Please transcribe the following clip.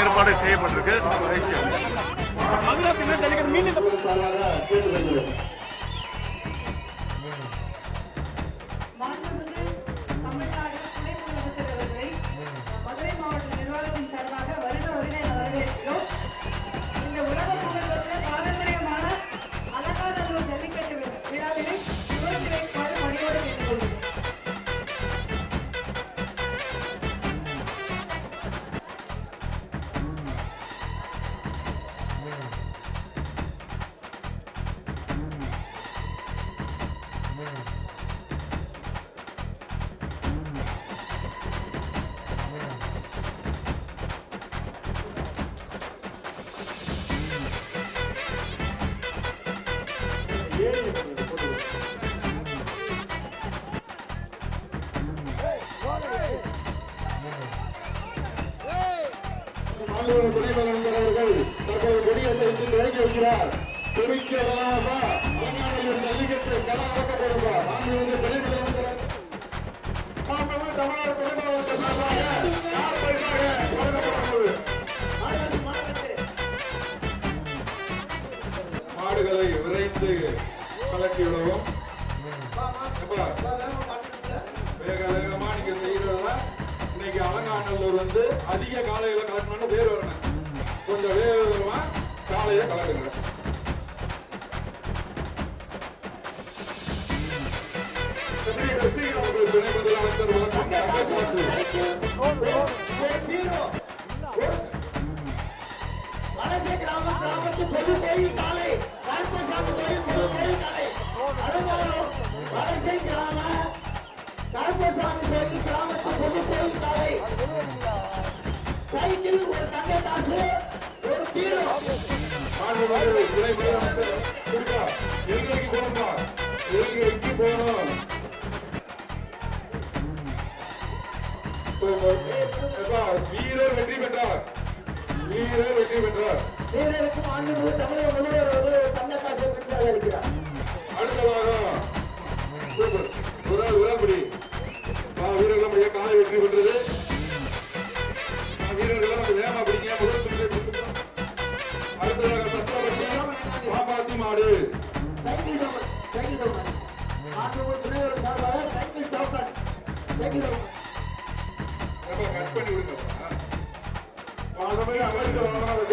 ஏற்பாடு செய்யப்பட்டிருக்கு. மதுரை மாவட்ட நிர்வாகத்தின் சார்பாக வருட வருடை வரவேற்கிறோம். இந்த உலக புகழ்பெற்ற பாரம்பரியமான அலங்காநல்லூர் ஜல்லிக்கட்டு விழாவினை விவரித்து வைக்குமாறு பணியோடு கேட்டுக்கொள்கிறேன். துணைவேந்தர் அவர்கள் தற்போது கொடியேற்றத்தை துவக்கி வைக்கிறார். ஜல்லிக்கட்டு கலா ஓட்டப்படுவா மாண்புமிகு துணைவேந்தர் தமிழ்நாடு துணை முதலமைச்சர் மாடுகளை விரைந்து கலக்கிவிடவும். வேக வேகமா நீங்க செய்யறதுனா இன்னைக்கு அலங்காநல்லூர் அதிக காலையில கலக்கணும்னு பேர் வரணும். கொஞ்சம் வேகமா காலையை கலக்குங்க. துணை முதலமைச்சர் வலசை கிராமத்து பொது கோயில் காலை கருப்பசாமி கோயில் பொது கோயில் காலை வலசை கிராம கருப்பசாமி கோயில் கிராமத்து பொது கோயில் காலை சைக்கிள் ஒரு தங்க காசு ஒரு பீரோ. துணை முதலமைச்சர் எல்லைக்கு போகணும்பா, எல்லைக்கு போகணும். வீரர் வெற்றி பெற்றார். வீரர் வெற்றி பெற்றார். வீரருக்கு மாண்புமிகு தமிழக முதல்வர் அவர்கள் தங்க காசை பரிசாக அளிக்கிறார். அடுத்ததாக விழாப்படி வீரர்களுடைய காலை வெற்றி பெற்றது. வீரர்கள் வேகமா பிடிக்க முதல் சுற்றை கொடுத்துட்டோம். அடுத்ததாக சத்திரப்பட்டி பாப்பாத்தி மாடு சைக்கிள் டோக்கன் மாண்புமிகு துணைவர் சார்பாக சைக்கிள் டோக்கன் கட் பண்ணி விடுங்க. அமைச்சர்